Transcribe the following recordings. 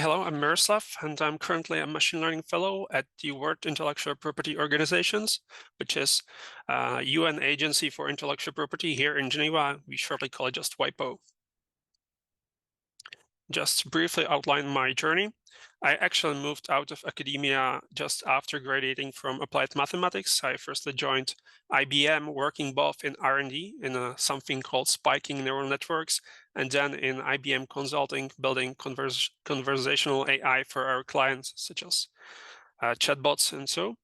Hello, I'm Miroslav, and I'm currently a machine learning fellow at the World Intellectual Property Organizations, which is a UN agency for intellectual property here in Geneva. We shortly call it just WIPO. Just to briefly outline my journey, I actually moved out of academia just after graduating from applied mathematics. I firstly joined IBM, working both in R&D in something called spiking neural networks, and then in IBM Consulting, building conversational AI for our clients, such as chatbots and so.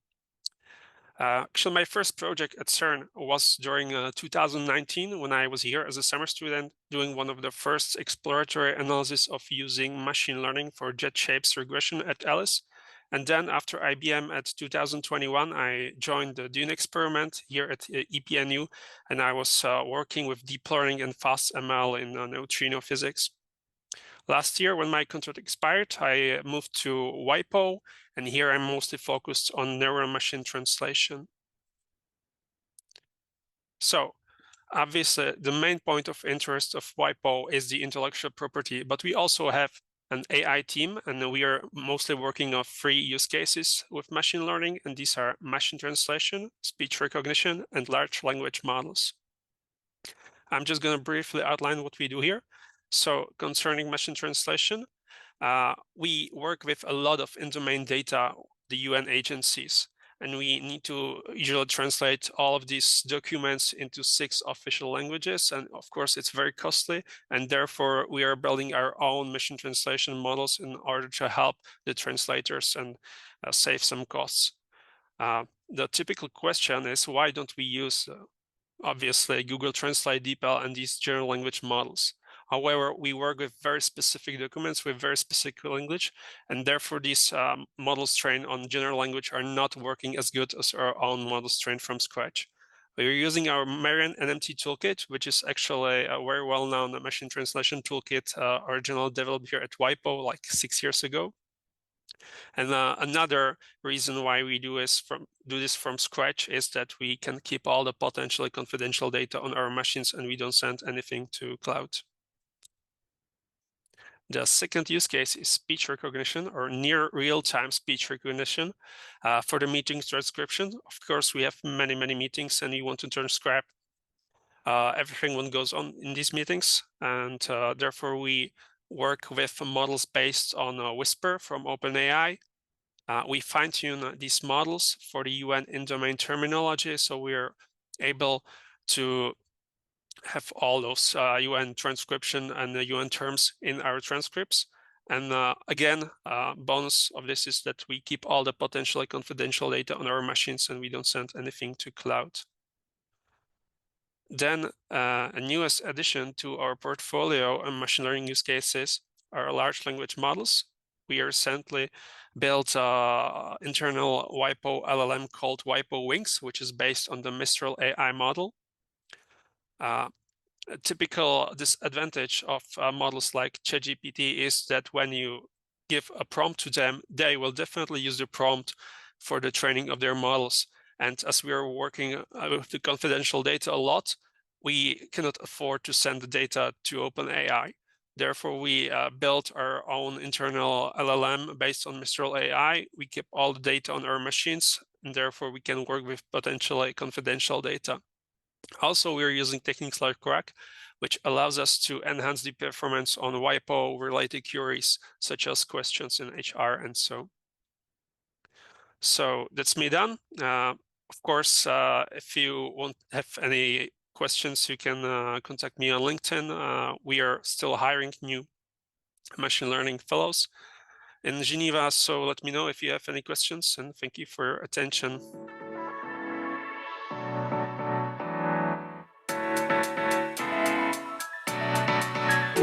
Actually, my first project at CERN was during 2019 when I was here as a summer student doing one of the first exploratory analysis of using machine learning for jet shapes regression at Alice. And then after IBM at 2021, I joined the Dune experiment here at EPNU, and I was working with deep learning and fast ML in neutrino physics. Last year, when my contract expired, I moved to WIPO, and here I'm mostly focused on neural machine translation. So, obviously, the main point of interest of WIPO is the intellectual property, but we also have an AI team, and we are mostly working on 3 use cases with machine learning, and these are machine translation, speech recognition, and large language models. I'm just going to briefly outline what we do here. So concerning machine translation, we work with a lot of in-domain data, the UN agencies, and we need to usually translate all of these documents into 6 official languages. And of course, it's very costly. And therefore, we are building our own machine translation models in order to help the translators and save some costs. The typical question is, why don't we use obviously Google Translate, DeepL, and these general language models? However, we work with very specific documents with very specific language, and therefore these models trained on general language are not working as good as our own models trained from scratch. We're using our Marian NMT toolkit, which is actually a very well-known machine translation toolkit originally developed here at WIPO like 6 years ago. And another reason why we do this from scratch is that we can keep all the potentially confidential data on our machines, and we don't send anything to cloud. The second use case is speech recognition, or near real-time speech recognition for the meeting transcription. Of course, we have many meetings, and you want to transcribe everything that goes on in these meetings, and therefore we work with models based on Whisper from OpenAI. We fine-tune these models for the UN in-domain terminology, so we're able to have all those UN transcription and the UN terms in our transcripts. And again, bonus of this is that we keep all the potentially confidential data on our machines, and we don't send anything to cloud. Then a newest addition to our portfolio of machine learning use cases are large language models. We recently built an internal WIPO LLM called WIPO Wings, which is based on the Mistral AI model. A typical disadvantage of models like ChatGPT is that when you give a prompt to them, they will definitely use the prompt for the training of their models. And as we are working with the confidential data a lot, we cannot afford to send the data to OpenAI. Therefore, we built our own internal LLM based on Mistral AI. We keep all the data on our machines, and therefore we can work with potentially confidential data. Also, we're using techniques like RAG, which allows us to enhance the performance on WIPO-related queries, such as questions in HR and so. So that's me done. Of course, if you won't have any questions, you can contact me on LinkedIn. We are still hiring new machine learning fellows in Geneva, so let me know if you have any questions, and thank you for your attention.